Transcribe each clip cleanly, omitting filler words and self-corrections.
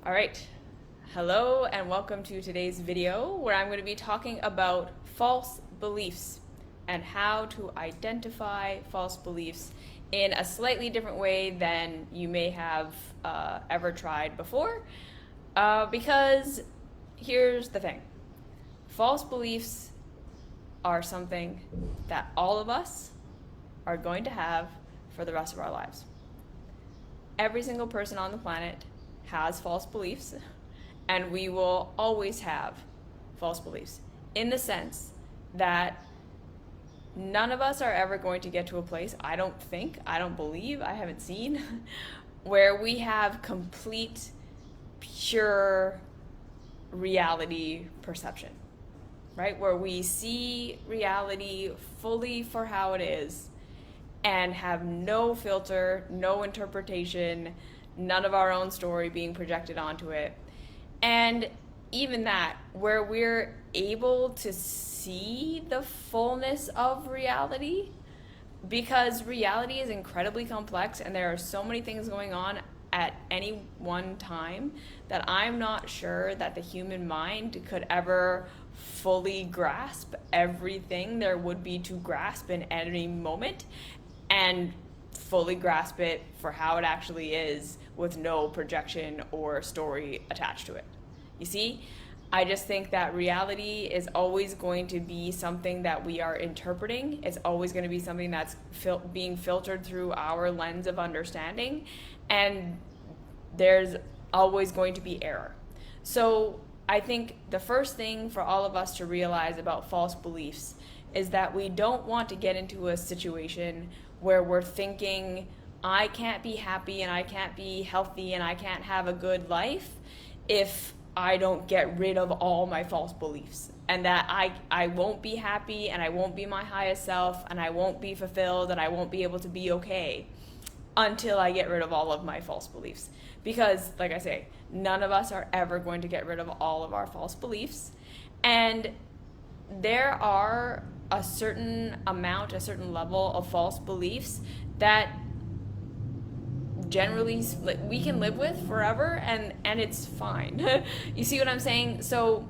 All right. Hello and welcome to today's video where I'm going to be talking about false beliefs and how to identify false beliefs in a slightly different way than you may have ever tried before. Because here's the thing. False beliefs are something that all of us are going to have for the rest of our lives. Every single person on the planet has false beliefs, and we will always have false beliefs in the sense that none of us are ever going to get to a place, I don't believe, I haven't seen, where we have complete, pure reality perception, right? Where we see reality fully for how it is and have no filter, no interpretation, none of our own story being projected onto it. And even that, where we're able to see the fullness of reality, because reality is incredibly complex and there are so many things going on at any one time that I'm not sure that the human mind could ever fully grasp everything there would be to grasp in any moment and fully grasp it for how it actually is with no projection or story attached to it. You see, I just think that reality is always going to be something that we are interpreting. It's always going to be something that's being filtered through our lens of understanding, and there's always going to be error. So I think the first thing for all of us to realize about false beliefs is that we don't want to get into a situation where we're thinking, I can't be happy and I can't be healthy and I can't have a good life if I don't get rid of all my false beliefs, and that I won't be happy and I won't be my highest self and I won't be fulfilled and I won't be able to be okay until I get rid of all of my false beliefs. Because, like I say, none of us are ever going to get rid of all of our false beliefs. And there are a certain amount, a certain level of false beliefs that generally we can live with forever, and it's fine. You see what I'm saying? So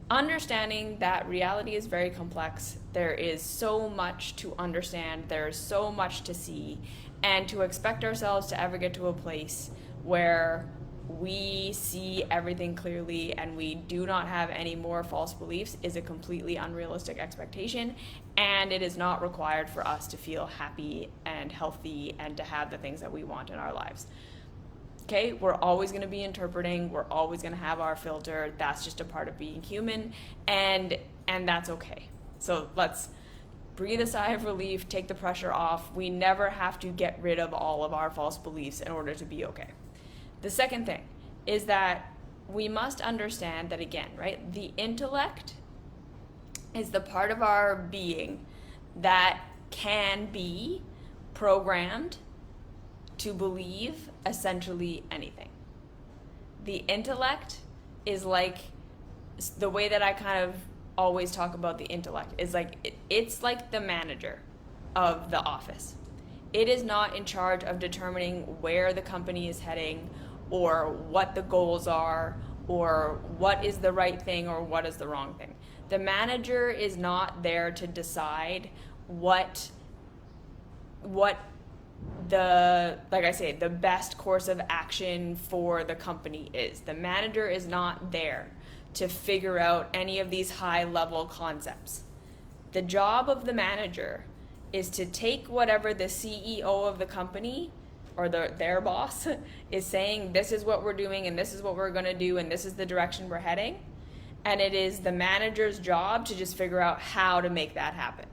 understanding that reality is very complex, there is so much to understand, there's so much to see, and to expect ourselves to ever get to a place where we see everything clearly and we do not have any more false beliefs is a completely unrealistic expectation, and it is not required for us to feel happy and healthy and to have the things that we want in our lives. Okay, we're always going to be interpreting, we're always going to have our filter. That's just a part of being human, and that's okay. So let's breathe a sigh of relief, take the pressure off. We never have to get rid of all of our false beliefs in order to be okay. The second thing is that we must understand that, again, right, the intellect is the part of our being that can be programmed to believe essentially anything. The intellect is like, the way that I kind of always talk about the intellect is like, it's like the manager of the office. It is not in charge of determining where the company is heading or what the goals are or what is the right thing or what is the wrong thing. The manager is not there to decide what the, like I say, the best course of action for the company is. The manager is not there to figure out any of these high level concepts. The job of the manager is to take whatever the CEO of the company or their boss is saying, this is what we're doing and this is what we're going to do and this is the direction we're heading, and it is the manager's job to just figure out how to make that happen,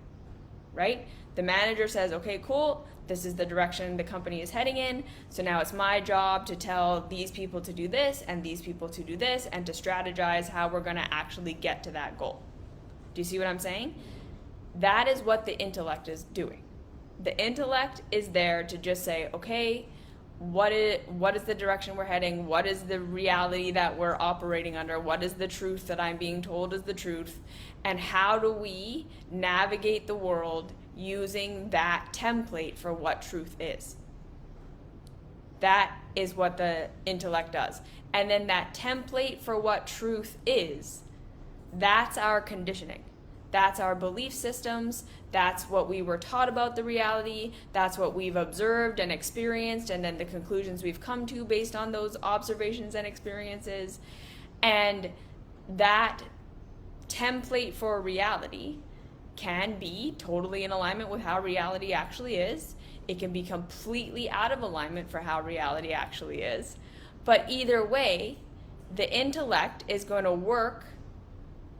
right? The manager says, okay, cool, this is the direction the company is heading in, so now it's my job to tell these people to do this and these people to do this and to strategize how we're going to actually get to that goal. Do you see what I'm saying? That is what the intellect is doing. The intellect is there to just say, okay, what is the direction we're heading? What is the reality that we're operating under? What is the truth that I'm being told is the truth? And how do we navigate the world using that template for what truth is? That is what the intellect does. And then that template for what truth is, that's our conditioning. That's our belief systems. That's what we were taught about the reality. That's what we've observed and experienced, and then the conclusions we've come to based on those observations and experiences. And that template for reality can be totally in alignment with how reality actually is. It can be completely out of alignment for how reality actually is. But either way, the intellect is going to work.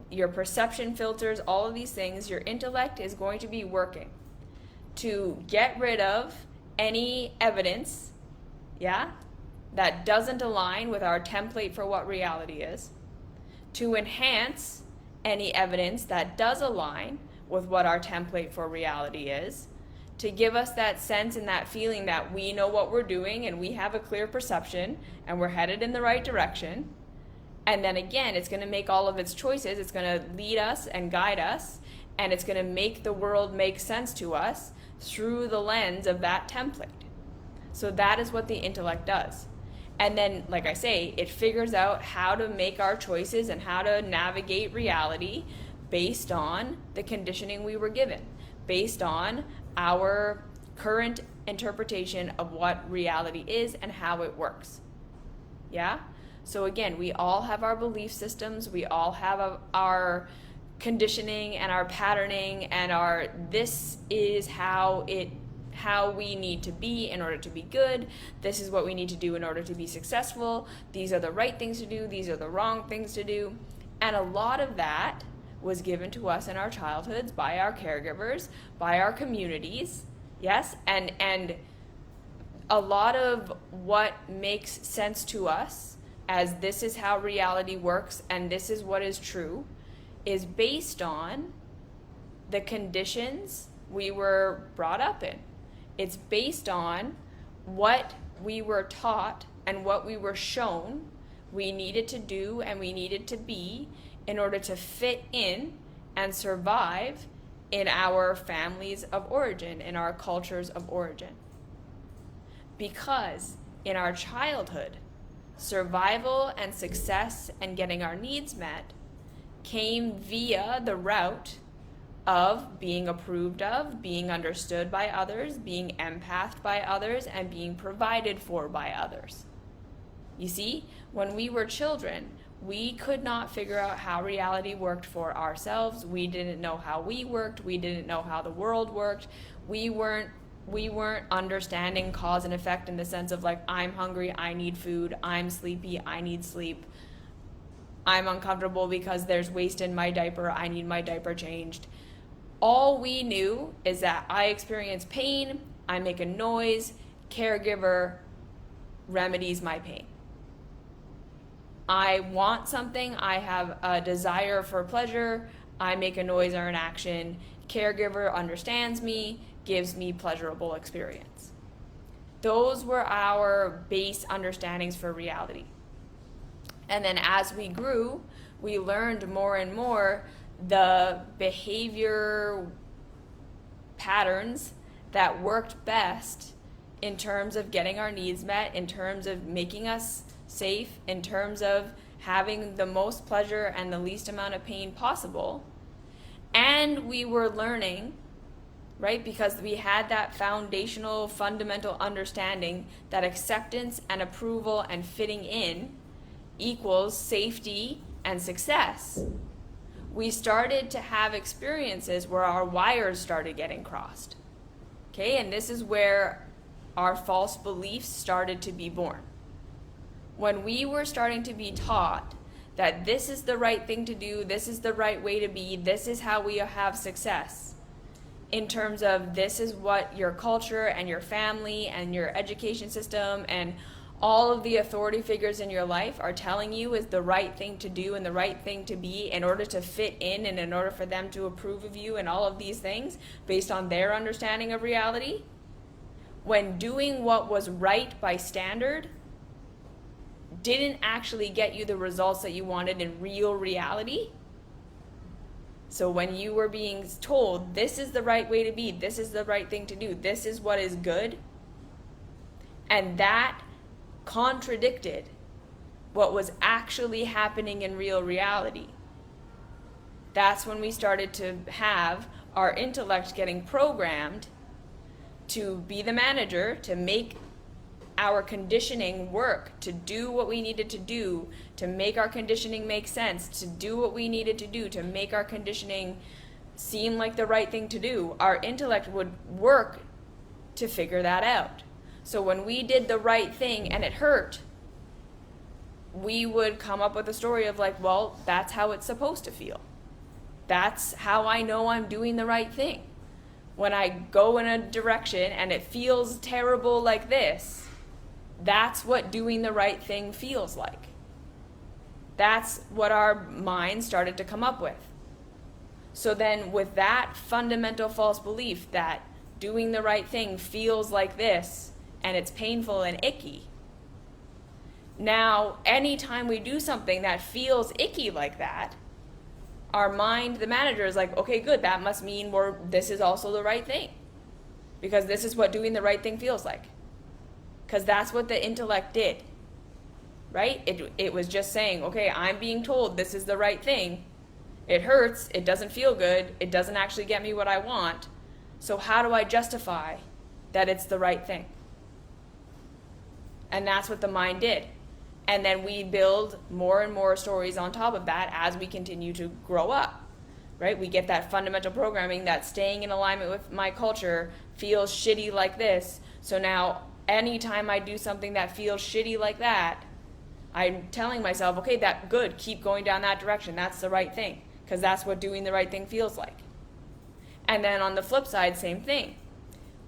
Your perception filters, all of these things, your intellect is going to be working to get rid of any evidence, that doesn't align with our template for what reality is, to enhance any evidence that does align with what our template for reality is, to give us that sense and that feeling that we know what we're doing and we have a clear perception and we're headed in the right direction. And then again, it's going to make all of its choices. It's going to lead us and guide us, and it's going to make the world make sense to us through the lens of that template. So that is what the intellect does. And then, like I say, it figures out how to make our choices and how to navigate reality based on the conditioning we were given, based on our current interpretation of what reality is and how it works. Yeah? So again, we all have our belief systems, we all have our conditioning and our patterning and our this is how we need to be in order to be good, this is what we need to do in order to be successful, these are the right things to do, these are the wrong things to do. And a lot of that was given to us in our childhoods by our caregivers, by our communities, yes? And a lot of what makes sense to us as this is how reality works and this is what is true is based on the conditions we were brought up in. It's based on what we were taught and what we were shown we needed to do and we needed to be in order to fit in and survive in our families of origin, in our cultures of origin. Because in our childhood, survival and success and getting our needs met came via the route of being approved of, being understood by others, being empathed by others, and being provided for by others. You see, when we were children, we could not figure out how reality worked for ourselves. We didn't know how we worked. We didn't know how the world worked. We weren't understanding cause and effect in the sense of like, I'm hungry, I need food, I'm sleepy, I need sleep, I'm uncomfortable because there's waste in my diaper, I need my diaper changed. All we knew is that I experience pain, I make a noise, caregiver remedies my pain. I want something, I have a desire for pleasure, I make a noise or an action, caregiver understands me, gives me pleasurable experience. Those were our base understandings for reality. And then as we grew, we learned more and more the behavior patterns that worked best in terms of getting our needs met, in terms of making us safe, in terms of having the most pleasure and the least amount of pain possible. And we were learning, right, because we had that foundational, fundamental understanding that acceptance and approval and fitting in equals safety and success. We started to have experiences where our wires started getting crossed. Okay, and this is where our false beliefs started to be born. When we were starting to be taught that this is the right thing to do, this is the right way to be, this is how we have success, in terms of this is what your culture and your family and your education system and all of the authority figures in your life are telling you is the right thing to do and the right thing to be in order to fit in and in order for them to approve of you and all of these things based on their understanding of reality, when doing what was right by standard didn't actually get you the results that you wanted in real reality. So when you were being told this is the right way to be, this is the right thing to do, this is what is good, and that contradicted what was actually happening in real reality. That's when we started to have our intellect getting programmed to be the manager, to make our conditioning work, to do what we needed to do, to make our conditioning make sense, to do what we needed to do, to make our conditioning seem like the right thing to do. Our intellect would work to figure that out. So when we did the right thing and it hurt, we would come up with a story of like, well, that's how it's supposed to feel. That's how I know I'm doing the right thing. When I go in a direction and it feels terrible like this, that's what doing the right thing feels like. That's what our mind started to come up with. So then with that fundamental false belief that doing the right thing feels like this and it's painful and icky, now anytime we do something that feels icky like that, our mind, the manager, is like, okay, good, that must mean this is also the right thing. Because this is what doing the right thing feels like. Because that's what the intellect did. Right? It was just saying, okay, I'm being told this is the right thing. It hurts, it doesn't feel good, it doesn't actually get me what I want. So how do I justify that it's the right thing? And that's what the mind did. And then we build more and more stories on top of that as we continue to grow up, right? We get that fundamental programming that staying in alignment with my culture feels shitty like this. So now anytime I do something that feels shitty like that, I'm telling myself, okay, that good, keep going down that direction. That's the right thing, because that's what doing the right thing feels like. And then on the flip side, same thing.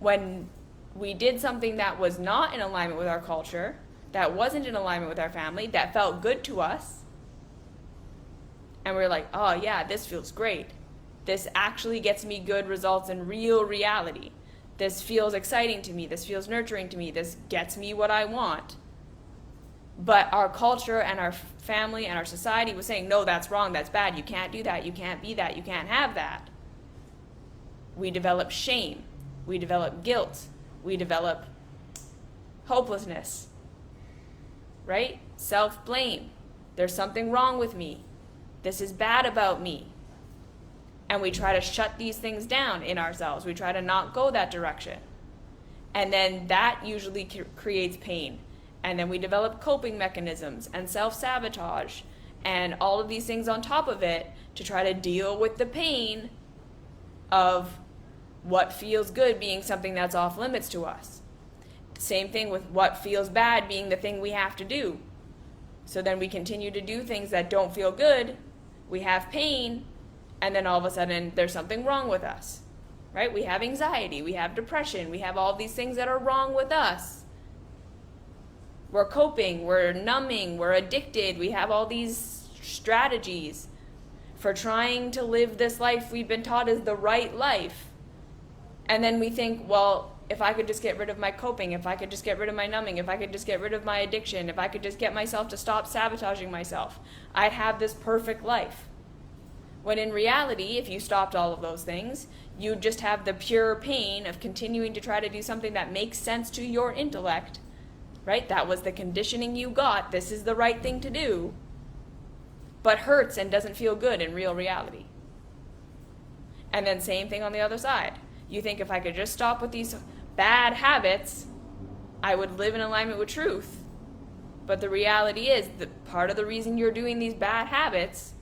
When we did something that was not in alignment with our culture, that wasn't in alignment with our family, that felt good to us, and we're like, oh yeah, this feels great. This actually gets me good results in real reality. This feels exciting to me. This feels nurturing to me. This gets me what I want. But our culture and our family and our society was saying, no, that's wrong, that's bad, you can't do that, you can't be that, you can't have that. We develop shame. We develop guilt. We develop hopelessness. Right? Self-blame. There's something wrong with me. This is bad about me. And we try to shut these things down in ourselves. We try to not go that direction. And then that usually creates pain. And then we develop coping mechanisms and self-sabotage and all of these things on top of it to try to deal with the pain of what feels good being something that's off limits to us. Same thing with what feels bad being the thing we have to do. So then we continue to do things that don't feel good, we have pain, and then all of a sudden there's something wrong with us, right? We have anxiety, we have depression, we have all these things that are wrong with us. We're coping, we're numbing, we're addicted, we have all these strategies for trying to live this life we've been taught is the right life. And then we think, well, if I could just get rid of my coping, if I could just get rid of my numbing, if I could just get rid of my addiction, if I could just get myself to stop sabotaging myself, I'd have this perfect life. When in reality, if you stopped all of those things, you'd just have the pure pain of continuing to try to do something that makes sense to your intellect, right? That was the conditioning you got. This is the right thing to do, but hurts and doesn't feel good in real reality. And then same thing on the other side. You think if I could just stop with these bad habits, I would live in alignment with truth. But the reality is that part of the reason you're doing these bad habits,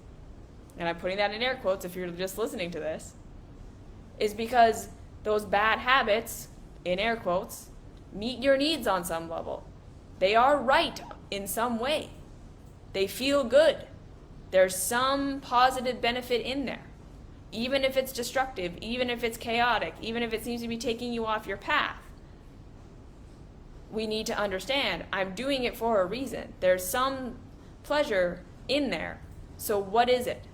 and I'm putting that in air quotes if you're just listening to this, is because those bad habits, in air quotes, meet your needs on some level. They are right in some way. They feel good. There's some positive benefit in there. Even if it's destructive, even if it's chaotic, even if it seems to be taking you off your path. We need to understand, I'm doing it for a reason. There's some pleasure in there. So what is it?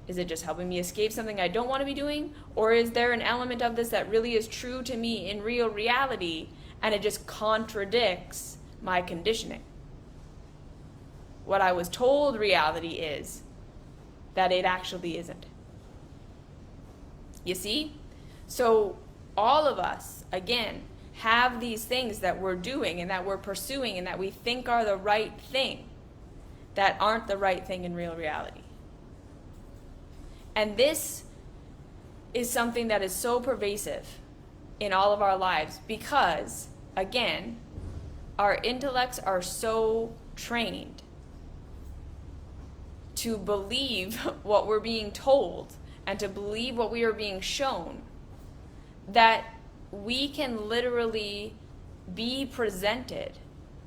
Is it just helping me escape something I don't want to be doing? Or is there an element of this that really is true to me in real reality and it just contradicts my conditioning? What I was told reality is that it actually isn't. You see? So all of us, again, have these things that we're doing and that we're pursuing and that we think are the right thing that aren't the right thing in real reality. And this is something that is so pervasive in all of our lives because, again, our intellects are so trained to believe what we're being told and to believe what we are being shown that we can literally be presented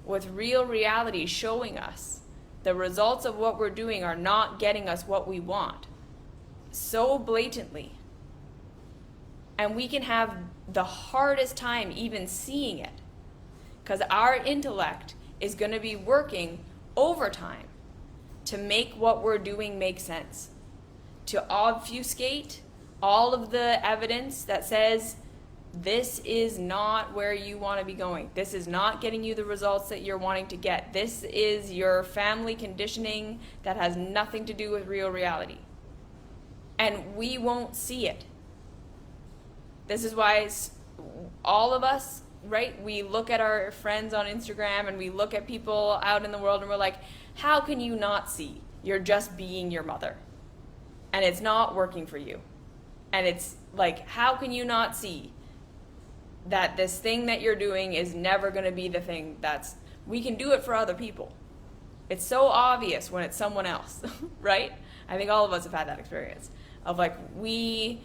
with real reality showing us the results of what we're doing are not getting us what we want so blatantly. And we can have the hardest time even seeing it because our intellect is going to be working overtime to make what we're doing make sense, to obfuscate all of the evidence that says this is not where you want to be going. This is not getting you the results that you're wanting to get. This is your family conditioning that has nothing to do with real reality. And we won't see it. This is why all of us, right, we look at our friends on Instagram and we look at people out in the world and we're like, how can you not see? You're just being your mother. And it's not working for you. And it's like, how can you not see that this thing that you're doing is never going to be the thing that's, we can do it for other people. It's so obvious when it's someone else, right? I think all of us have had that experience of like, we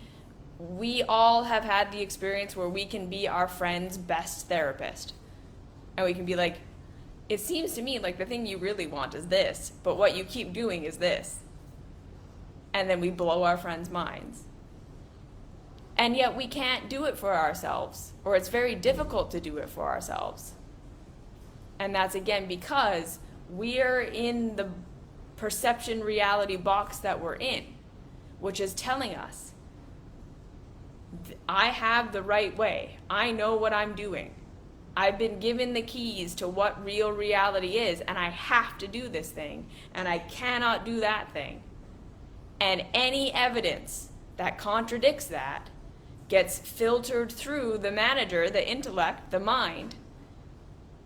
all have had the experience where we can be our friend's best therapist. And we can be like, it seems to me like the thing you really want is this, but what you keep doing is this. And then we blow our friends' minds. And yet we can't do it for ourselves, or it's very difficult to do it for ourselves. And that's again because we're in the perception reality box that we're in, which is telling us, I have the right way. I know what I'm doing. I've been given the keys to what real reality is, and I have to do this thing, and I cannot do that thing. And any evidence that contradicts that gets filtered through the manager, the intellect, the mind,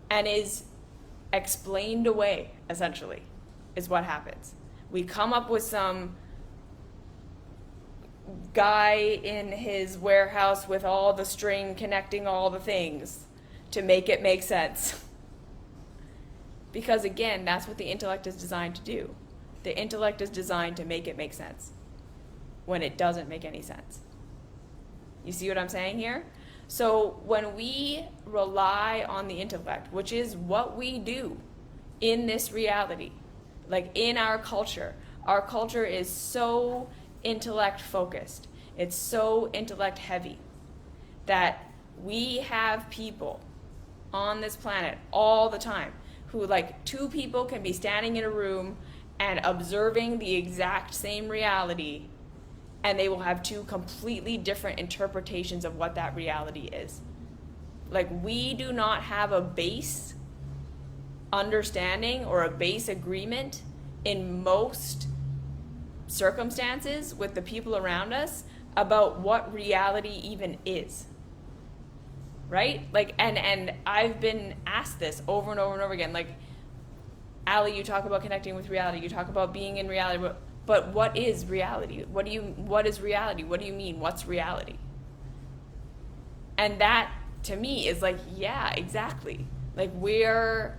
and is explained away, essentially, is what happens. We come up with some guy in his warehouse with all the string connecting all the things to make it make sense. Because again, that's what the intellect is designed to do. The intellect is designed to make it make sense when it doesn't make any sense. You see what I'm saying here? So when we rely on the intellect, which is what we do in this reality, like in our culture is so intellect focused, it's so intellect heavy that we have people on this planet all the time who, like, two people can be standing in a room and observing the exact same reality, and they will have two completely different interpretations of what that reality is. Like, we do not have a base understanding or a base agreement in most circumstances with the people around us about what reality even is. Right? Like, and I've been asked this over and over and over again. Like, Allie, you talk about connecting with reality. You talk about being in reality. But what is reality? What is reality? What do you mean? What's reality? And that, to me, is like, yeah, exactly. Like, we're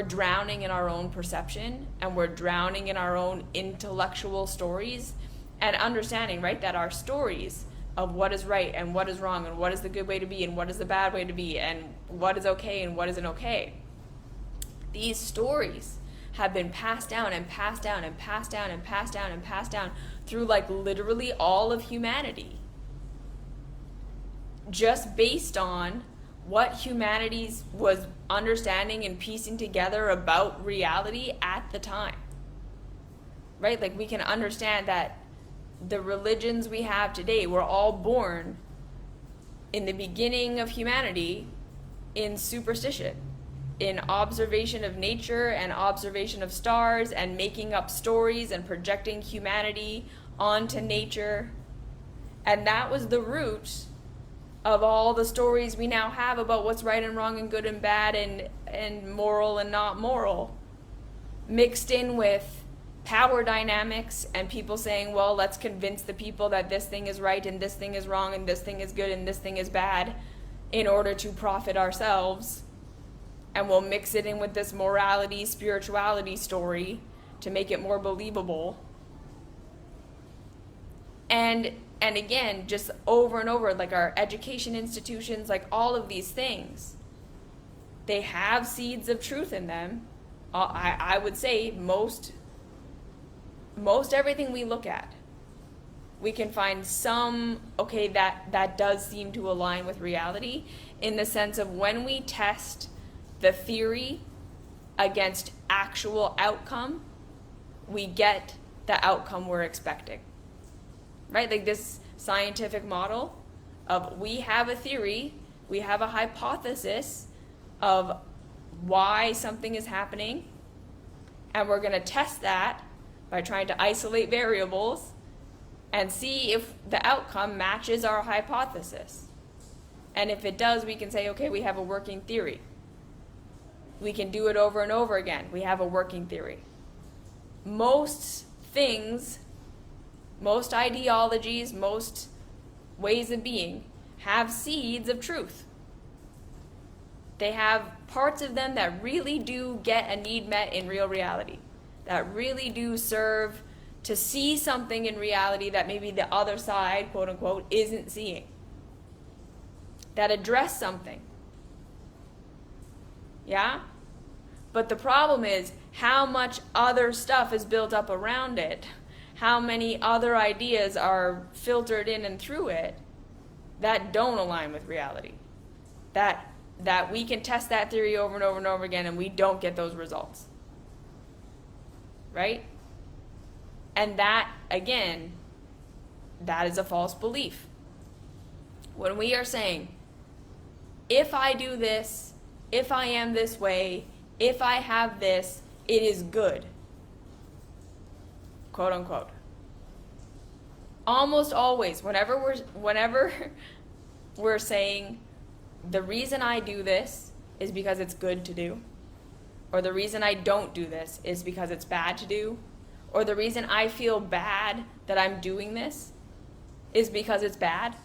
drowning in our own perception, and we're drowning in our own intellectual stories, and understanding, right, that our stories of what is right and what is wrong and what is the good way to be and what is the bad way to be and what is okay and what isn't okay. These stories have been passed down and passed down and passed down and passed down and passed down through, like, literally all of humanity, just based on what humanity was understanding and piecing together about reality at the time. Right? Like, we can understand that the religions we have today were all born in the beginning of humanity in superstition, in observation of nature and observation of stars and making up stories and projecting humanity onto nature. And that was the root of all the stories we now have about what's right and wrong and good and bad and moral and not moral, mixed in with power dynamics and people saying, well, let's convince the people that this thing is right and this thing is wrong and this thing is good and this thing is bad in order to profit ourselves. And we'll mix it in with this morality, spirituality story to make it more believable. And again, just over and over, like our education institutions, like all of these things, they have seeds of truth in them. I would say most everything we look at, we can find some, okay, that does seem to align with reality, in the sense of when we test the theory against actual outcome, we get the outcome we're expecting. Right? Like this scientific model of we have a theory, we have a hypothesis of why something is happening, and we're going to test that by trying to isolate variables and see if the outcome matches our hypothesis. And if it does, we can say, okay, we have a working theory. We can do it over and over again. We have a working theory. Most things, most ideologies, most ways of being have seeds of truth. They have parts of them that really do get a need met in real reality, that really do serve to see something in reality that maybe the other side, quote unquote, isn't seeing, that address something. Yeah? But the problem is how much other stuff is built up around it, how many other ideas are filtered in and through it that don't align with reality. That we can test that theory over and over and over again and we don't get those results. Right? And that, again, that is a false belief. When we are saying, if I do this, if I am this way, if I have this, it is good, quote unquote. Almost always, whenever we're saying, the reason I do this is because it's good to do, or the reason I don't do this is because it's bad to do, or the reason I feel bad that I'm doing this is because it's bad,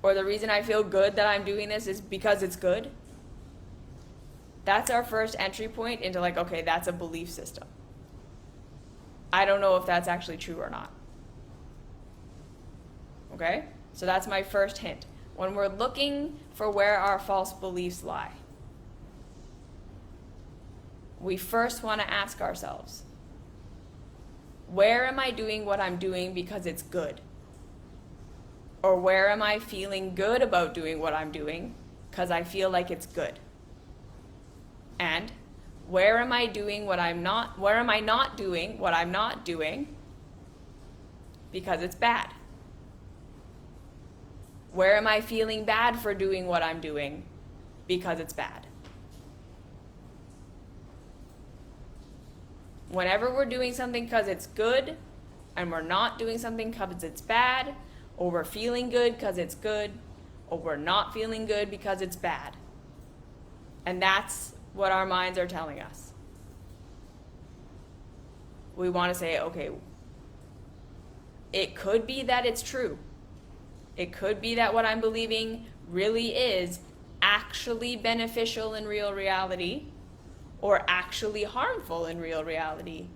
or the reason I feel good that I'm doing this is because it's good. That's our first entry point into like, okay, that's a belief system. I don't know if that's actually true or not. Okay? So that's my first hint. When we're looking for where our false beliefs lie, we first want to ask ourselves, where am I doing what I'm doing because it's good? Or where am I feeling good about doing what I'm doing because I feel like it's good? And where am I doing what I'm not, where am I not doing what I'm not doing because it's bad? Where am I feeling bad for doing what I'm doing because it's bad? Whenever we're doing something because it's good and we're not doing something because it's bad, or we're feeling good because it's good, or we're not feeling good because it's bad. And that's what our minds are telling us. We want to say, okay, it could be that it's true. It could be that what I'm believing really is actually beneficial in real reality or actually harmful in real reality.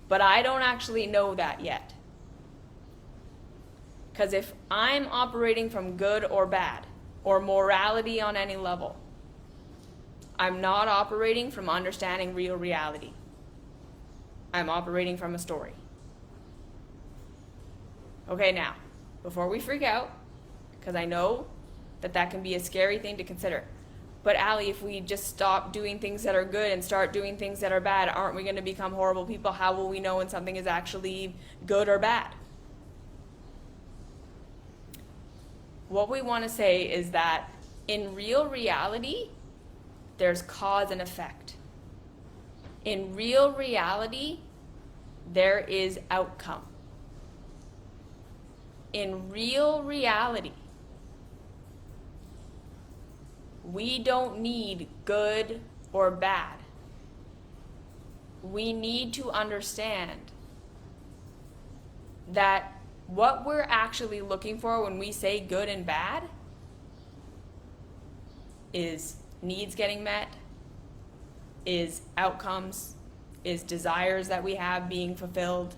But I don't actually know that yet. Because if I'm operating from good or bad, or morality on any level, I'm not operating from understanding real reality. I'm operating from a story. Okay, now, before we freak out, because I know that can be a scary thing to consider. But Allie, if we just stop doing things that are good and start doing things that are bad, aren't we going to become horrible people? How will we know when something is actually good or bad? What we want to say is that in real reality, there's cause and effect. In real reality, there is outcome. In real reality, We don't need good or bad. We need to understand that what we're actually looking for when we say good and bad is needs getting met, is outcomes, is desires that we have being fulfilled,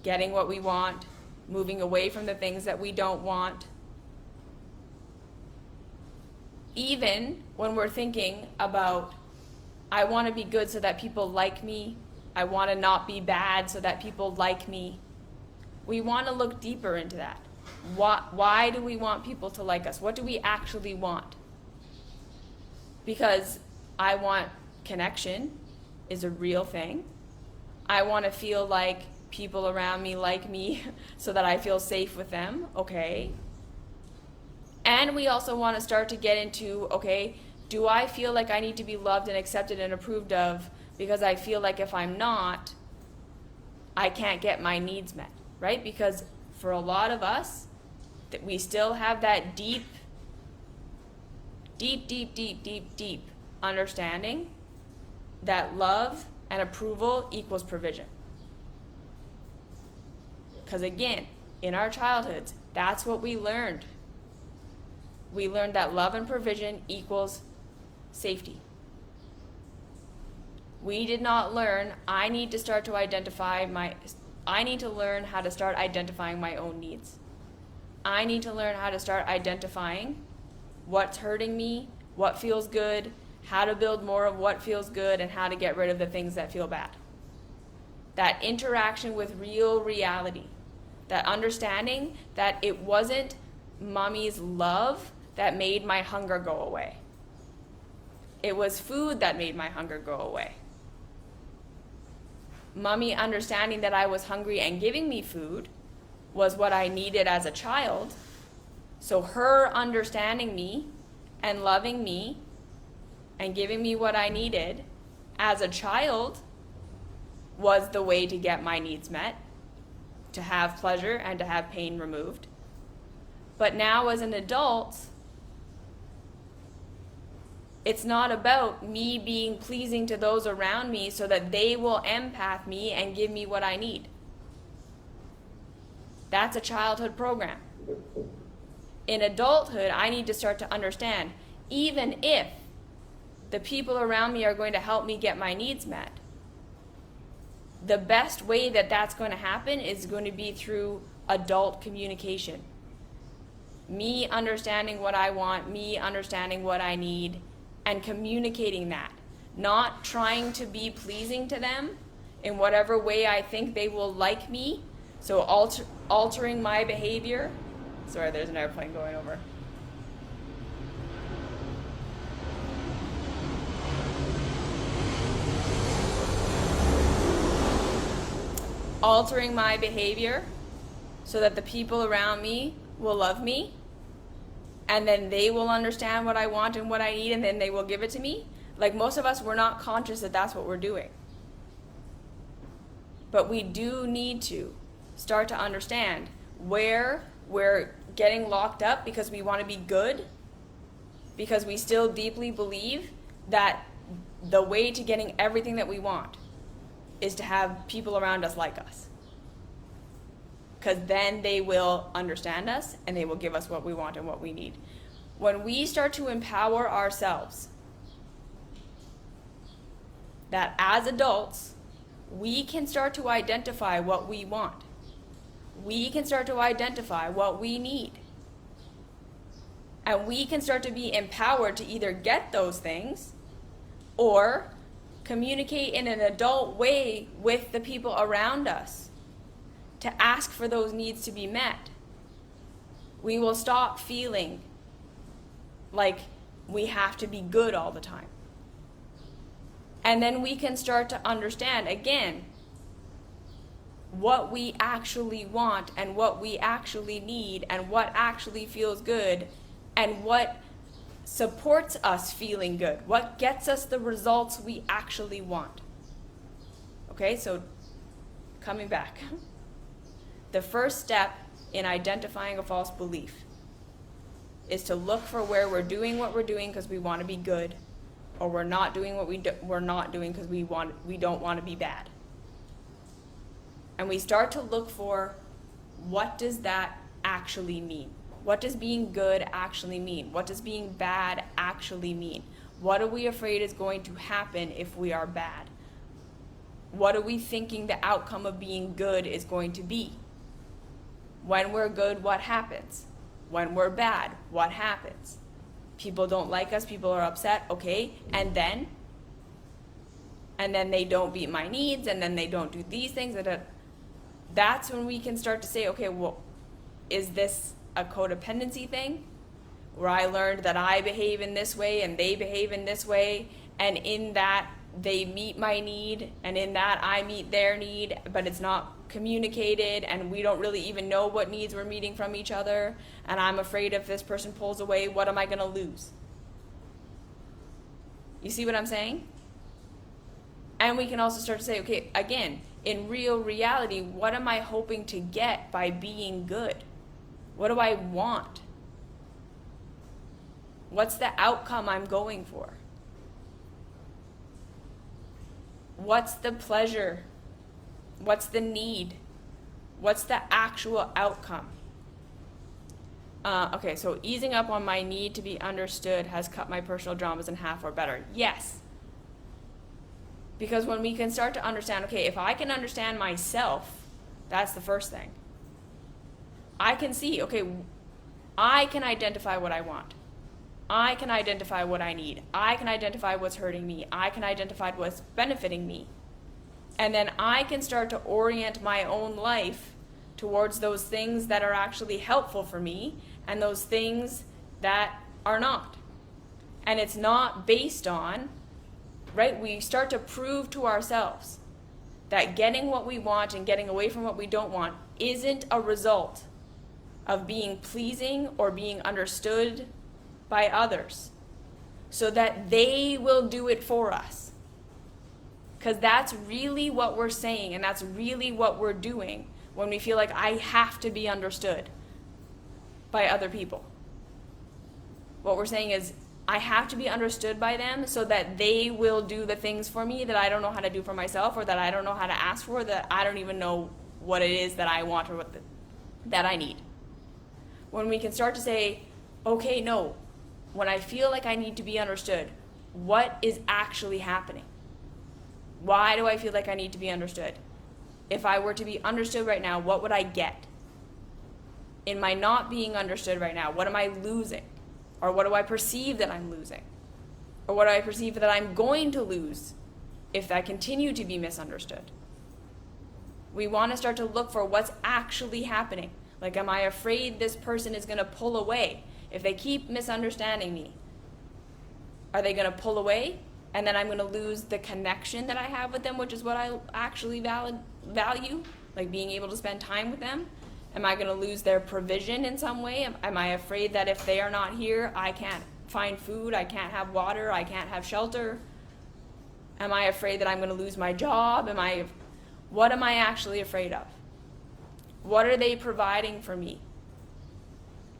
getting what we want, moving away from the things that we don't want. Even when we're thinking about, I want to be good so that people like me, I want to not be bad so that people like me, we want to look deeper into that. Why do we want people to like us? What do we actually want? Because I want connection is a real thing. I want to feel like people around me like me so that I feel safe with them, okay? And we also want to start to get into, okay, do I feel like I need to be loved and accepted and approved of because I feel like if I'm not, I can't get my needs met, right? Because for a lot of us, that we still have that deep understanding that love and approval equals provision. Because again, in our childhoods, that's what we learned. We learned that love and provision equals safety. We did not learn, I need to learn how to start identifying my own needs. I need to learn how to start identifying what's hurting me, what feels good, how to build more of what feels good, and how to get rid of the things that feel bad. That interaction with real reality. That understanding that it wasn't mommy's love that made my hunger go away. It was food that made my hunger go away. Mommy understanding that I was hungry and giving me food was what I needed as a child. So her understanding me and loving me and giving me what I needed as a child was the way to get my needs met, to have pleasure and to have pain removed. But now as an adult, it's not about me being pleasing to those around me so that they will empath me and give me what I need. That's a childhood program. In adulthood, I need to start to understand, even if the people around me are going to help me get my needs met, the best way that that's going to happen is going to be through adult communication. Me understanding what I want, me understanding what I need, and communicating that. Not trying to be pleasing to them in whatever way I think they will like me. So altering my behavior. Sorry, there's an airplane going over. Altering my behavior so that the people around me will love me, and then they will understand what I want and what I need, and then they will give it to me. Like most of us, we're not conscious that that's what we're doing. But we do need to start to understand where we're getting locked up because we want to be good, because we still deeply believe that the way to getting everything that we want is to have people around us like us. Because then they will understand us and they will give us what we want and what we need. When we start to empower ourselves, that as adults, we can start to identify what we want. We can start to identify what we need. And we can start to be empowered to either get those things or communicate in an adult way with the people around us to ask for those needs to be met. We will stop feeling like we have to be good all the time. And then we can start to understand, again, what we actually want and what we actually need and what actually feels good and what supports us feeling good, what gets us the results we actually want. Okay, so coming back. The first step in identifying a false belief is to look for where we're doing what we're doing because we want to be good, or we're not doing what we're not doing because we don't want to be bad. And we start to look for, what does that actually mean? What does being good actually mean? What does being bad actually mean? What are we afraid is going to happen if we are bad? What are we thinking the outcome of being good is going to be? When we're good, what happens? When we're bad, what happens? People don't like us, people are upset, okay, and then they don't meet my needs, and then they don't do these things. That's when we can start to say, okay, well, is this a codependency thing? Where I learned that I behave in this way and they behave in this way, and in that they meet my need, and in that I meet their need, but it's not communicated, and we don't really even know what needs we're meeting from each other, and I'm afraid if this person pulls away, what am I going to lose? You see what I'm saying? And we can also start to say, okay, again, in real reality, what am I hoping to get by being good? What do I want? What's the outcome I'm going for? What's the pleasure? What's the need? What's the actual outcome? Okay, so easing up on my need to be understood has cut my personal dramas in half or better. Yes. Because when we can start to understand, okay, if I can understand myself, that's the first thing. I can see, okay, I can identify what I want. I can identify what I need. I can identify what's hurting me. I can identify what's benefiting me. And then I can start to orient my own life towards those things that are actually helpful for me and those things that are not. And it's not based on, right? We start to prove to ourselves that getting what we want and getting away from what we don't want isn't a result of being pleasing or being understood by others, so that they will do it for us. Because that's really what we're saying, and that's really what we're doing when we feel like I have to be understood by other people. What we're saying is, I have to be understood by them so that they will do the things for me that I don't know how to do for myself, or that I don't know how to ask for, that I don't even know what it is that I want or that I need. When we can start to say, okay, no, when I feel like I need to be understood, what is actually happening? Why do I feel like I need to be understood? If I were to be understood right now, what would I get? In my not being understood right now, what am I losing? Or what do I perceive that I'm losing? Or what do I perceive that I'm going to lose if I continue to be misunderstood? We want to start to look for what's actually happening. Like, am I afraid this person is going to pull away? If they keep misunderstanding me, are they going to pull away? And then I'm going to lose the connection that I have with them, which is what I actually value, like being able to spend time with them. Am I going to lose their provision in some way? Am I afraid that if they are not here, I can't find food, I can't have water, I can't have shelter? Am I afraid that I'm going to lose my job? What am I actually afraid of? What are they providing for me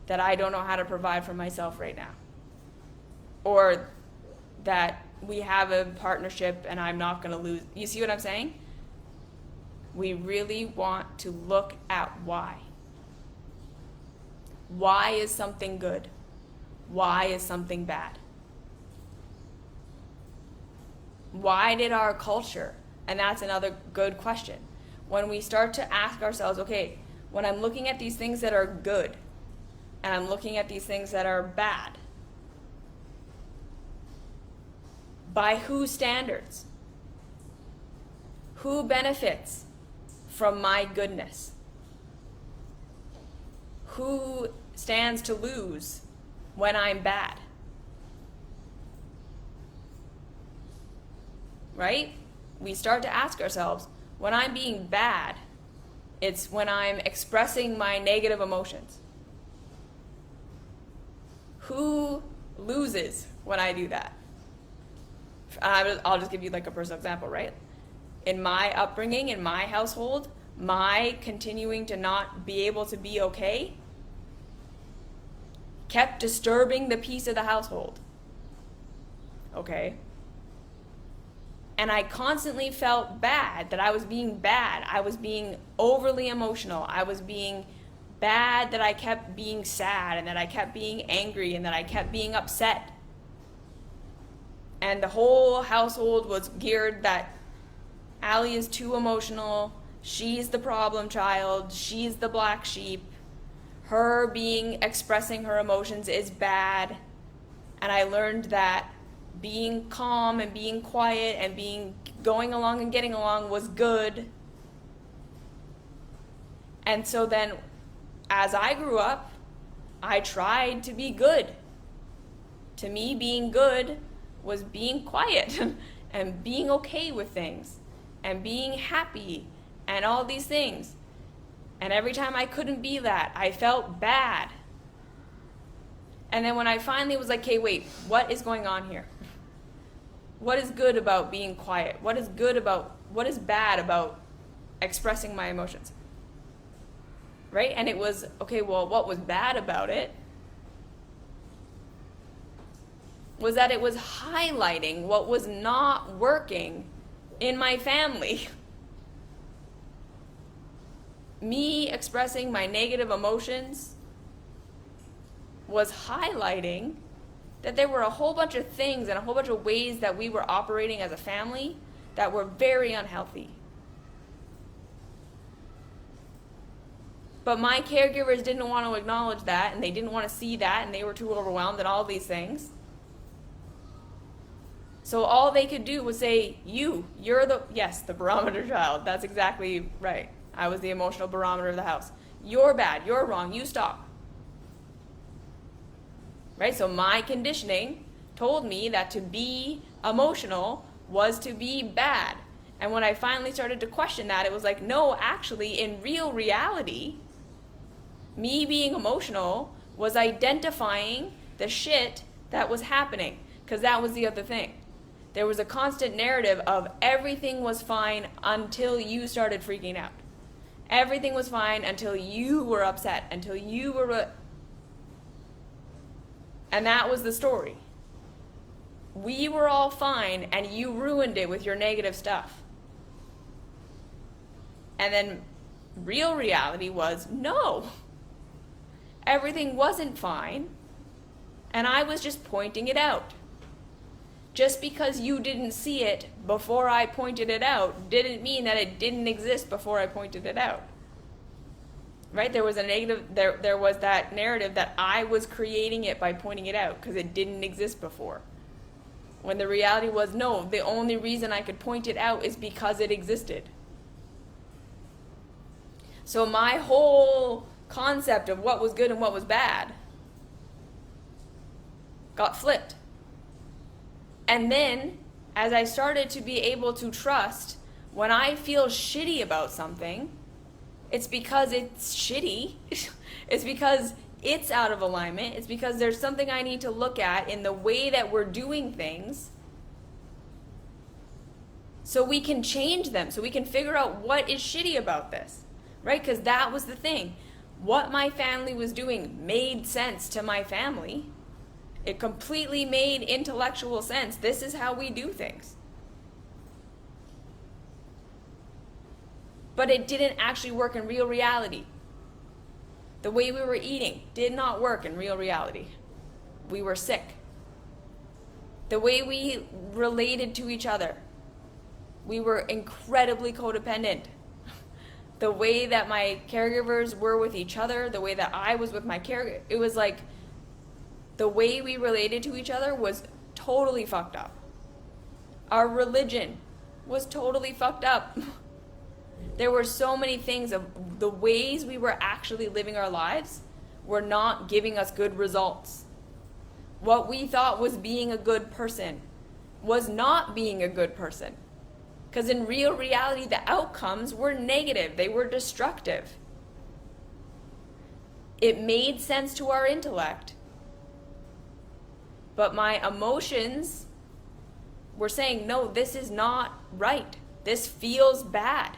that I don't know how to provide for myself right now? Or that we have a partnership and I'm not going to lose. You see what I'm saying? We really want to look at why. Why is something good? Why is something bad? Why did our culture, and that's another good question, when we start to ask ourselves, okay, when I'm looking at these things that are good, and I'm looking at these things that are bad, by whose standards? Who benefits from my goodness? Who stands to lose when I'm bad? Right? We start to ask ourselves, when I'm being bad, it's when I'm expressing my negative emotions. Who loses when I do that? I'll just give you like a personal example, right? In my upbringing, in my household, my continuing to not be able to be okay, kept disturbing the peace of the household. Okay? And I constantly felt bad, that I was being bad. I was being overly emotional. I was being bad, that I kept being sad, and that I kept being angry, and that I kept being upset. And the whole household was geared that Allie is too emotional. She's the problem child. She's the black sheep. Her expressing her emotions is bad. And I learned that being calm and being quiet and going along and getting along was good. And so then, as I grew up, I tried to be good. To me, being good was being quiet and being okay with things and being happy and all these things. And every time I couldn't be that, I felt bad. And then when I finally was like, okay, wait, what is going on here? What is good about being quiet? What is bad about expressing my emotions? Right? And it was, okay, well, what was bad about it was that it was highlighting what was not working in my family. Me expressing my negative emotions was highlighting that there were a whole bunch of things and a whole bunch of ways that we were operating as a family that were very unhealthy. But my caregivers didn't want to acknowledge that, and they didn't want to see that, and they were too overwhelmed and all these things. So all they could do was say, you're the barometer child. That's exactly right. I was the emotional barometer of the house. You're bad, you're wrong, you stop. Right? So my conditioning told me that to be emotional was to be bad. And when I finally started to question that, it was like, no, actually, in real reality, me being emotional was identifying the shit that was happening. Because that was the other thing. There was a constant narrative of everything was fine until you started freaking out. Everything was fine until you were upset, until you were... And that was the story. We were all fine, and you ruined it with your negative stuff. And then real reality was, no. Everything wasn't fine, and I was just pointing it out. Just because you didn't see it before I pointed it out didn't mean that it didn't exist before I pointed it out. Right? There was a negative, there was that narrative that I was creating it by pointing it out because it didn't exist before. When the reality was, no, the only reason I could point it out is because it existed. So my whole concept of what was good and what was bad got flipped. And then, as I started to be able to trust, when I feel shitty about something, it's because it's shitty. It's because it's out of alignment. It's because there's something I need to look at in the way that we're doing things so we can change them, so we can figure out what is shitty about this, right? Because that was the thing. What my family was doing made sense to my family. It completely made intellectual sense. This is how we do things. But it didn't actually work in real reality. The way we were eating did not work in real reality. We were sick. The way we related to each other, we were incredibly codependent. The way that my caregivers were with each other, the way that I was with my caregiver, it was like the way we related to each other was totally fucked up. Our religion was totally fucked up. There were so many things of the ways we were actually living our lives were not giving us good results. What we thought was being a good person was not being a good person. Because in real reality, the outcomes were negative. They were destructive. It made sense to our intellect. But my emotions were saying, no, this is not right. This feels bad.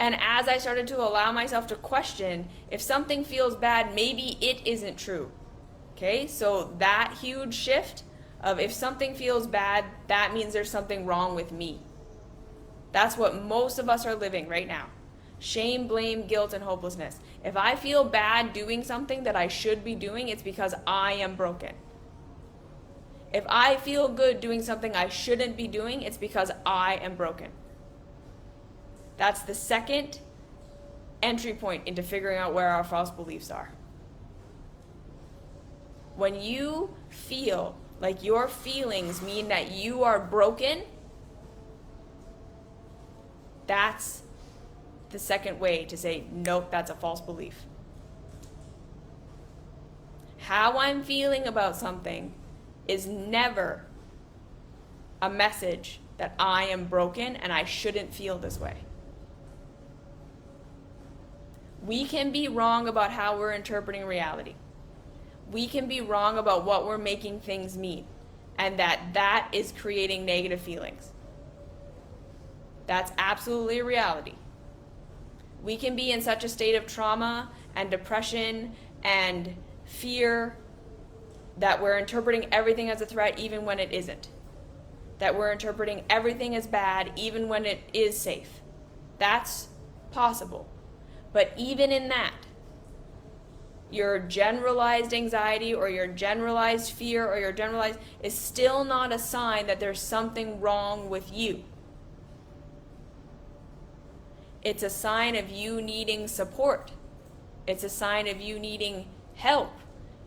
And as I started to allow myself to question, if something feels bad, maybe it isn't true. Okay, so that huge shift of if something feels bad, that means there's something wrong with me. That's what most of us are living right now. Shame, blame, guilt, and hopelessness. If I feel bad doing something that I should be doing, it's because I am broken. If I feel good doing something I shouldn't be doing, it's because I am broken. That's the second entry point into figuring out where our false beliefs are. When you feel like your feelings mean that you are broken, that's the second way to say, nope, that's a false belief. How I'm feeling about something is never a message that I am broken and I shouldn't feel this way. We can be wrong about how we're interpreting reality. We can be wrong about what we're making things mean, and that is creating negative feelings. That's absolutely a reality. We can be in such a state of trauma and depression and fear that we're interpreting everything as a threat even when it isn't. That we're interpreting everything as bad even when it is safe. That's possible. But even in that, your generalized anxiety or your generalized fear or your generalized is still not a sign that there's something wrong with you. It's a sign of you needing support. It's a sign of you needing help.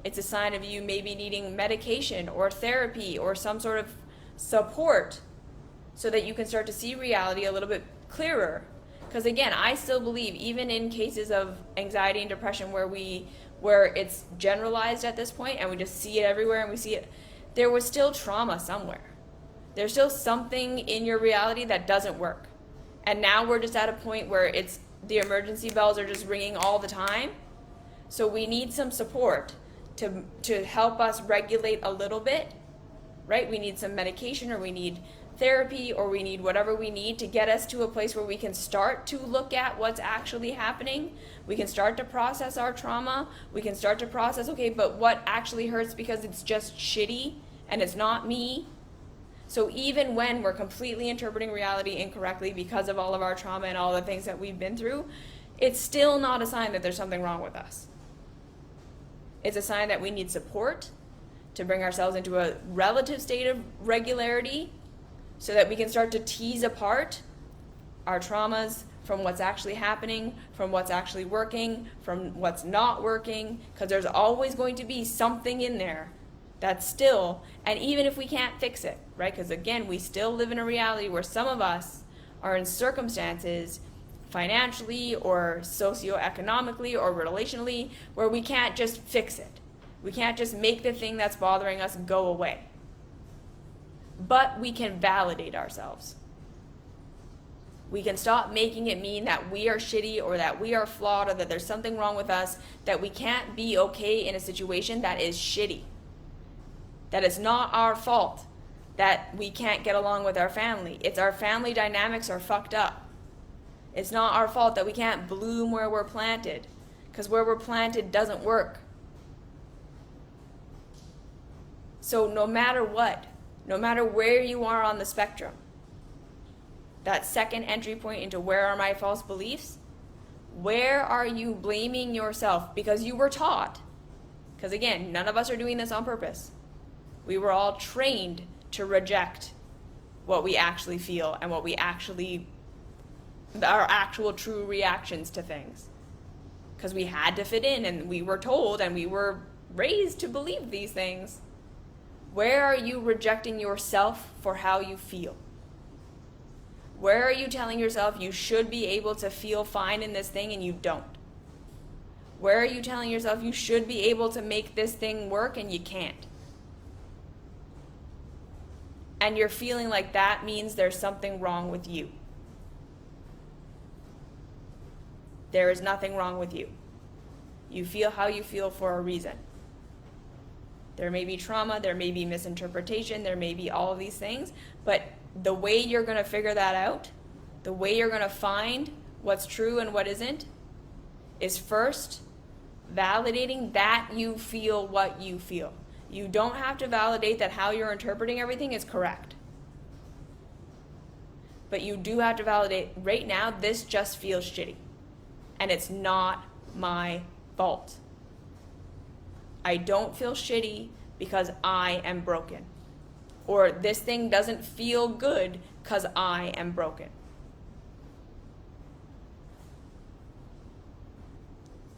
It's a sign of you maybe needing medication or therapy or some sort of support so that you can start to see reality a little bit clearer. Because again, I still believe, even in cases of anxiety and depression where it's generalized at this point and we just see it everywhere and we see it, there was still trauma somewhere. There's still something in your reality that doesn't work. And now we're just at a point where the emergency bells are just ringing all the time. So we need some support to help us regulate a little bit, right? We need some medication, or we need therapy, or we need whatever we need to get us to a place where we can start to look at what's actually happening. We can start to process our trauma. We can start to process, okay, but what actually hurts because it's just shitty and it's not me. So even when we're completely interpreting reality incorrectly because of all of our trauma and all the things that we've been through, it's still not a sign that there's something wrong with us. It's a sign that we need support to bring ourselves into a relative state of regularity so that we can start to tease apart our traumas from what's actually happening, from what's actually working, from what's not working, because there's always going to be something in there that's still, and even if we can't fix it, right? Because again, we still live in a reality where some of us are in circumstances financially or socioeconomically or relationally where we can't just fix it. We can't just make the thing that's bothering us go away. But we can validate ourselves. We can stop making it mean that we are shitty or that we are flawed or that there's something wrong with us, that we can't be okay in a situation that is shitty. That it's not our fault that we can't get along with our family. It's our family dynamics are fucked up. It's not our fault that we can't bloom where we're planted, because where we're planted doesn't work. So no matter what, no matter where you are on the spectrum, that second entry point into where are my false beliefs, where are you blaming yourself because you were taught? Because again, none of us are doing this on purpose. We were all trained to reject what we actually feel and what we actually, our actual true reactions to things. Because we had to fit in and we were told and we were raised to believe these things. Where are you rejecting yourself for how you feel? Where are you telling yourself you should be able to feel fine in this thing and you don't? Where are you telling yourself you should be able to make this thing work and you can't? And you're feeling like that means there's something wrong with you. There is nothing wrong with you. You feel how you feel for a reason. There may be trauma, there may be misinterpretation, there may be all of these things, but the way you're going to figure that out, the way you're going to find what's true and what isn't, is first validating that you feel what you feel. You don't have to validate that how you're interpreting everything is correct. But you do have to validate, right now, this just feels shitty. And it's not my fault. I don't feel shitty because I am broken. Or this thing doesn't feel good because I am broken.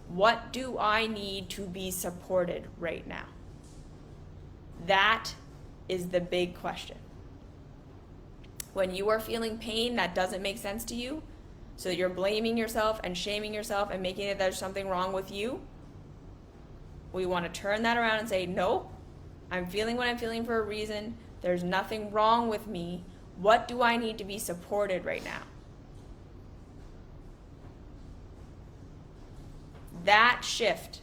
What do I need to be supported right now? That is the big question. When you are feeling pain that doesn't make sense to you, so you're blaming yourself and shaming yourself and making it there's something wrong with you, we want to turn that around and say, no, I'm feeling what I'm feeling for a reason. There's nothing wrong with me. What do I need to be supported right now? That shift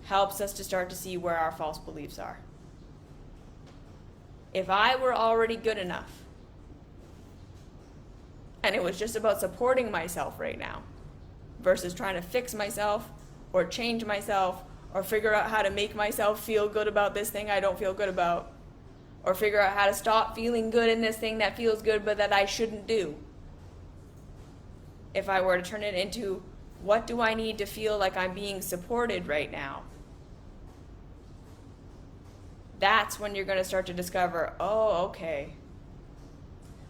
helps us to start to see where our false beliefs are. If I were already good enough, and it was just about supporting myself right now, versus trying to fix myself or change myself or figure out how to make myself feel good about this thing I don't feel good about, or figure out how to stop feeling good in this thing that feels good but that I shouldn't do. If I were to turn it into, what do I need to feel like I'm being supported right now? That's when you're going to start to discover, oh, okay.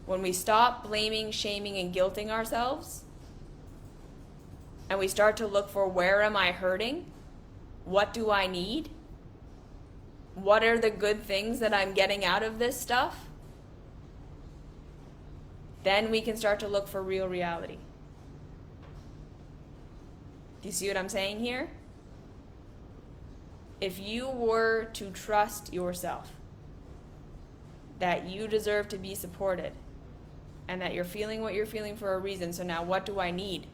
When we stop blaming, shaming, and guilting ourselves, and we start to look for, where am I hurting? What do I need? What are the good things that I'm getting out of this stuff? Then we can start to look for real reality. Do you see what I'm saying here? If you were to trust yourself, that you deserve to be supported, and that you're feeling what you're feeling for a reason, so now what do I need?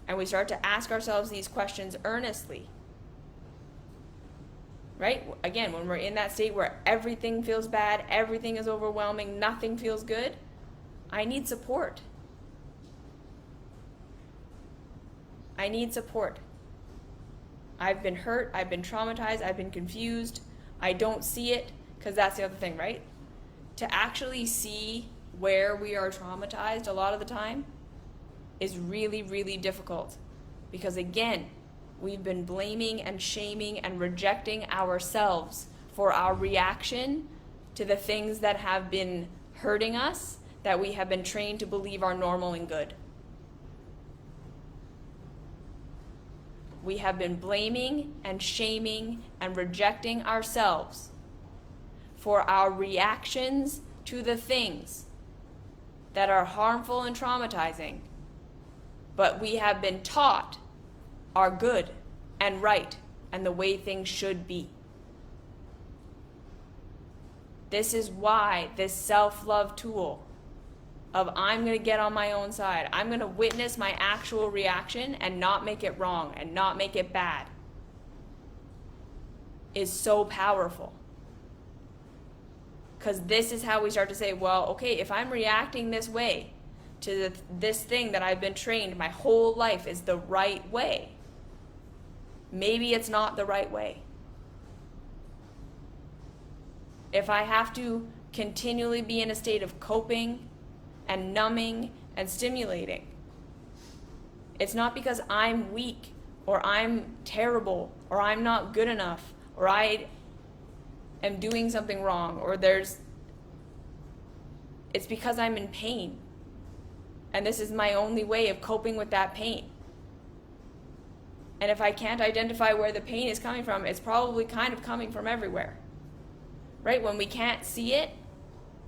And we start to ask ourselves these questions earnestly. Right? Again, when we're in that state where everything feels bad, everything is overwhelming, nothing feels good, I need support. I need support. I've been hurt, I've been traumatized, I've been confused, I don't see it, because that's the other thing, right? To actually see where we are traumatized a lot of the time is really, really difficult. Because again, we've been blaming and shaming and rejecting ourselves for our reaction to the things that have been hurting us, that we have been trained to believe are normal and good. We have been blaming and shaming and rejecting ourselves for our reactions to the things that are harmful and traumatizing, but we have been taught are good and right and the way things should be. This is why this self-love tool of, I'm going to get on my own side, I'm going to witness my actual reaction and not make it wrong and not make it bad, is so powerful. Because this is how we start to say, well, okay, if I'm reacting this way to this thing that I've been trained my whole life is the right way, maybe it's not the right way. If I have to continually be in a state of coping and numbing and stimulating, it's not because I'm weak or I'm terrible or I'm not good enough or I am doing something wrong, or it's because I'm in pain. And this is my only way of coping with that pain. And if I can't identify where the pain is coming from, it's probably kind of coming from everywhere. Right? When we can't see it,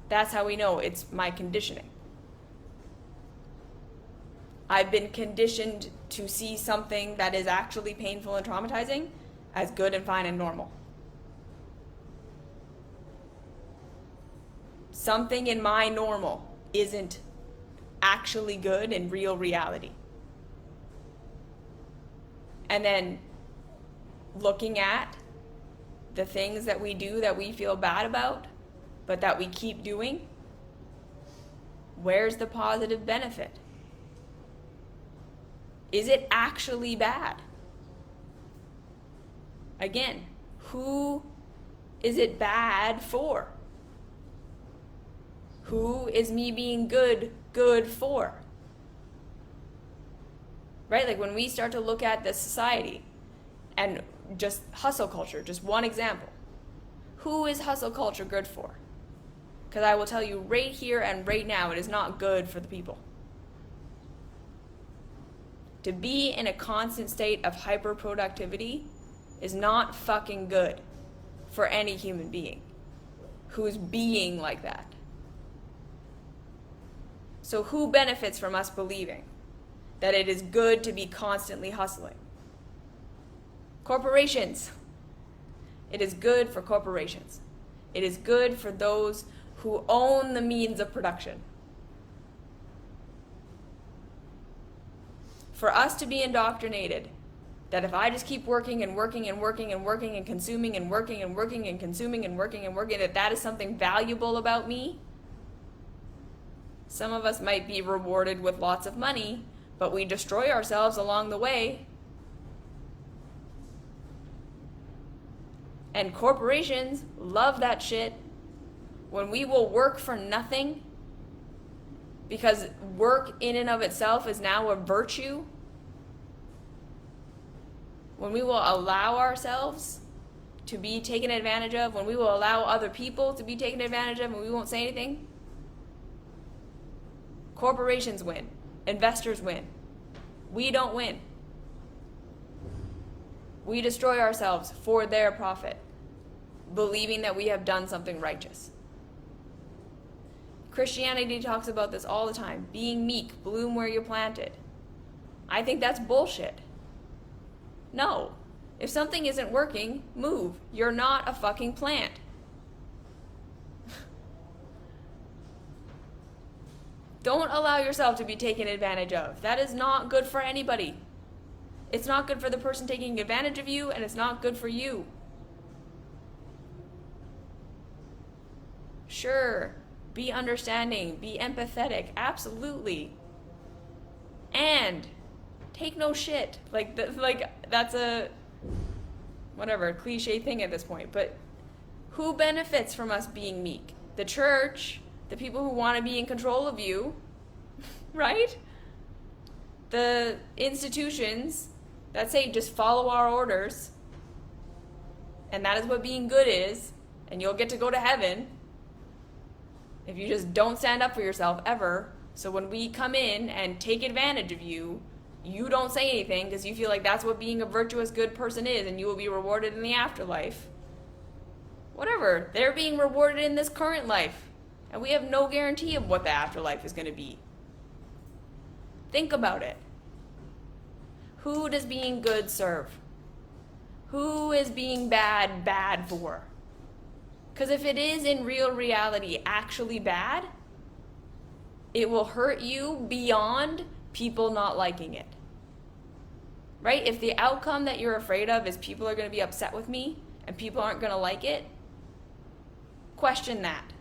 that's how we know it's my conditioning. I've been conditioned to see something that is actually painful and traumatizing as good and fine and normal. Something in my normal isn't actually good in real reality. And then looking at the things that we do that we feel bad about, but that we keep doing, where's the positive benefit? Is it actually bad? Again, who is it bad for? Who is me being good for? Right? Like when we start to look at this society and just hustle culture, just one example. Who is hustle culture good for? Because I will tell you right here and right now, it is not good for the people. To be in a constant state of hyperproductivity is not fucking good for any human being who's being like that. So who benefits from us believing that it is good to be constantly hustling? Corporations. It is good for corporations. It is good for those who own the means of production. For us to be indoctrinated that if I just keep working and working and working and working and consuming and working and working and consuming and working and working, that is something valuable about me. Some of us might be rewarded with lots of money, but we destroy ourselves along the way. And corporations love that shit. When we will work for nothing, because work in and of itself is now a virtue. When we will allow ourselves to be taken advantage of, when we will allow other people to be taken advantage of and we won't say anything, corporations win. Investors win. We don't win. We destroy ourselves for their profit, believing that we have done something righteous. Christianity talks about this all the time. Being meek, bloom where you're planted. I think that's bullshit. No. If something isn't working, move. You're not a fucking plant. Don't allow yourself to be taken advantage of. That is not good for anybody. It's not good for the person taking advantage of you, and it's not good for you. Sure. Be understanding, be empathetic, absolutely. And take no shit. Like that's a whatever, cliche thing at this point. But who benefits from us being meek? The church, the people who want to be in control of you, right? The institutions that say just follow our orders, and that is what being good is, and you'll get to go to heaven if you just don't stand up for yourself ever. So when we come in and take advantage of you, you don't say anything because you feel like that's what being a virtuous good person is, and you will be rewarded in the afterlife. Whatever. They're being rewarded in this current life, and we have no guarantee of what the afterlife is going to be. Think about it. Who does being good serve? Who is being bad for? Because if it is in real reality actually bad, it will hurt you beyond people not liking it. Right? If the outcome that you're afraid of is people are going to be upset with me and people aren't going to like it, question that.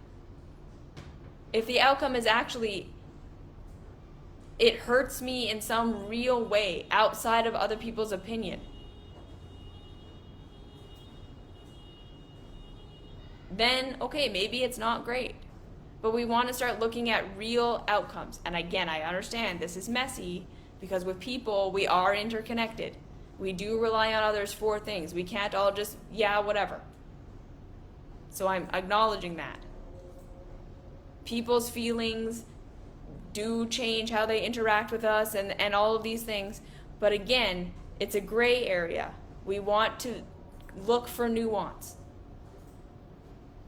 If the outcome is actually it hurts me in some real way outside of other people's opinion, then okay, maybe it's not great. But we want to start looking at real outcomes. And again, I understand this is messy because with people, we are interconnected. We do rely on others for things. We can't all just, yeah, whatever. So I'm acknowledging that. People's feelings do change how they interact with us and all of these things. But again, it's a gray area. We want to look for nuance.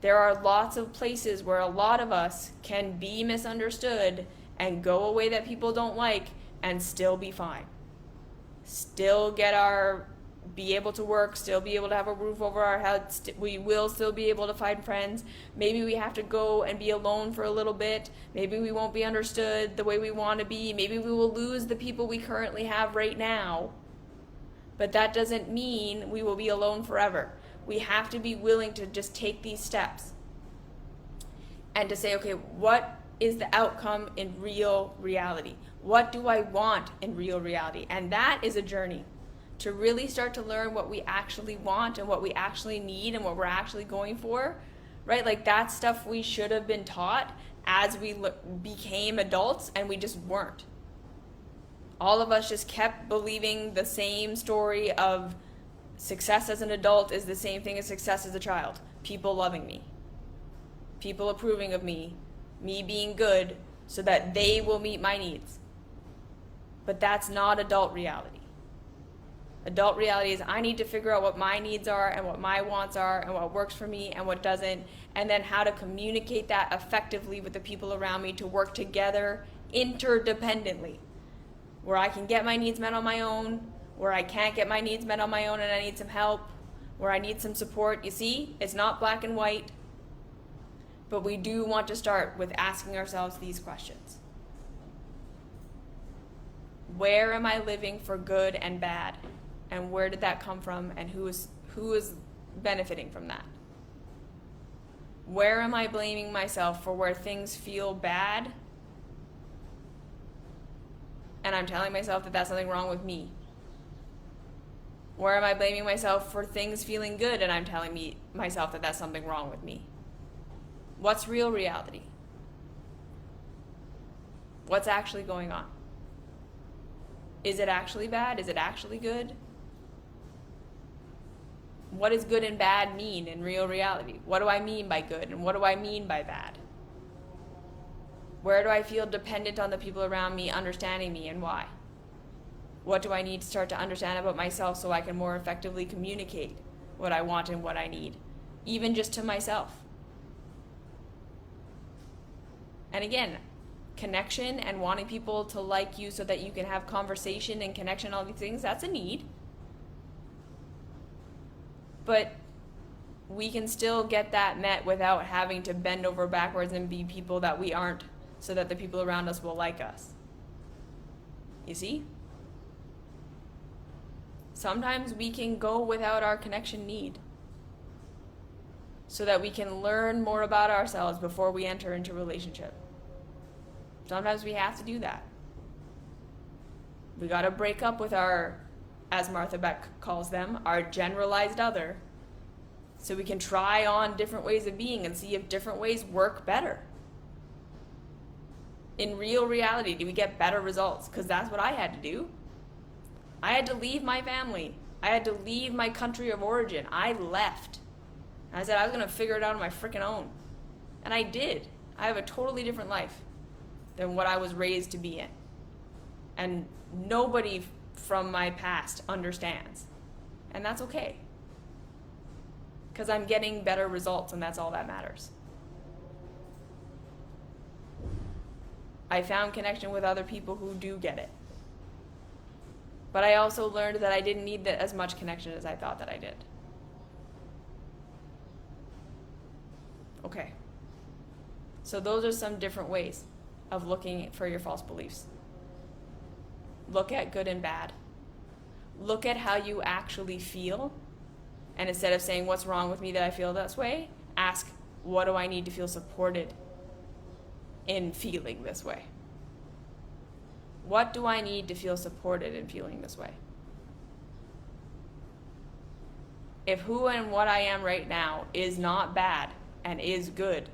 There are lots of places where a lot of us can be misunderstood and go a way that people don't like and still be fine. Still be able to work, still be able to have a roof over our heads. We will still be able to find friends. Maybe we have to go and be alone for a little bit. Maybe we won't be understood the way we want to be. Maybe we will lose the people we currently have right now. But that doesn't mean we will be alone forever. We have to be willing to just take these steps and to say, okay, what is the outcome in real reality? What do I want in real reality? And that is a journey to really start to learn what we actually want and what we actually need and what we're actually going for, right? Like that's stuff we should have been taught as we became adults, and we just weren't. All of us just kept believing the same story of success as an adult is the same thing as success as a child. People loving me, people approving of me being good so that they will meet my needs. But that's not adult reality. Adult reality is I need to figure out what my needs are and what my wants are and what works for me and what doesn't, and then how to communicate that effectively with the people around me to work together interdependently, where I can get my needs met on my own, where I can't get my needs met on my own and I need some help, where I need some support. You see, it's not black and white, but we do want to start with asking ourselves these questions. Where am I living for good and bad? And where did that come from, and who is benefiting from that? Where am I blaming myself for where things feel bad, and I'm telling myself that that's something wrong with me? Where am I blaming myself for things feeling good, and I'm telling myself that that's something wrong with me? What's real reality? What's actually going on? Is it actually bad? Is it actually good? What does good and bad mean in real reality? What do I mean by good, and what do I mean by bad? Where do I feel dependent on the people around me understanding me, and why? What do I need to start to understand about myself so I can more effectively communicate what I want and what I need, even just to myself? And again, connection and wanting people to like you so that you can have conversation and connection, all these things, that's a need. But we can still get that met without having to bend over backwards and be people that we aren't, so that the people around us will like us. You see? Sometimes we can go without our connection need so that we can learn more about ourselves before we enter into a relationship. Sometimes we have to do that. We got to break up with our, as Martha Beck calls them, our generalized other, so we can try on different ways of being and see if different ways work better. In real reality, do we get better results? Because that's what I had to do. I had to leave my family. I had to leave my country of origin. I left. I said I was going to figure it out on my freaking own. And I did. I have a totally different life than what I was raised to be in. And nobody from my past understands. And that's okay. Because I'm getting better results, and that's all that matters. I found connection with other people who do get it. But I also learned that I didn't need as much connection as I thought that I did. Okay. So those are some different ways of looking for your false beliefs. Look at good and bad. Look at how you actually feel. And instead of saying, what's wrong with me that I feel this way, ask, what do I need to feel supported in feeling this way? What do I need to feel supported in feeling this way? If who and what I am right now is not bad and is good,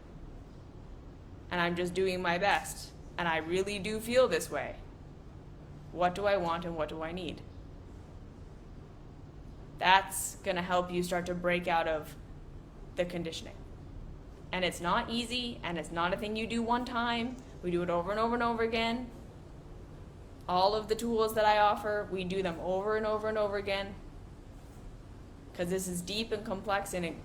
and I'm just doing my best, and I really do feel this way, what do I want and what do I need? That's going to help you start to break out of the conditioning. And it's not easy, and it's not a thing you do one time. We do it over and over and over again. All of the tools that I offer, we do them over and over and over again. Because this is deep and complex, and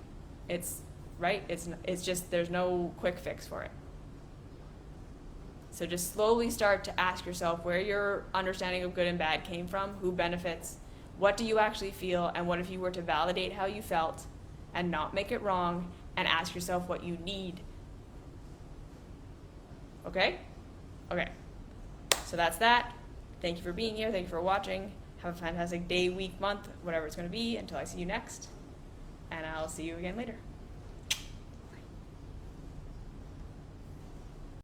it's right. It's just there's no quick fix for it. So just slowly start to ask yourself where your understanding of good and bad came from, who benefits, what do you actually feel, and what if you were to validate how you felt and not make it wrong, and ask yourself what you need. Okay? Okay. So that's that. Thank you for being here. Thank you for watching. Have a fantastic day, week, month, whatever it's going to be, until I see you next. And I'll see you again later.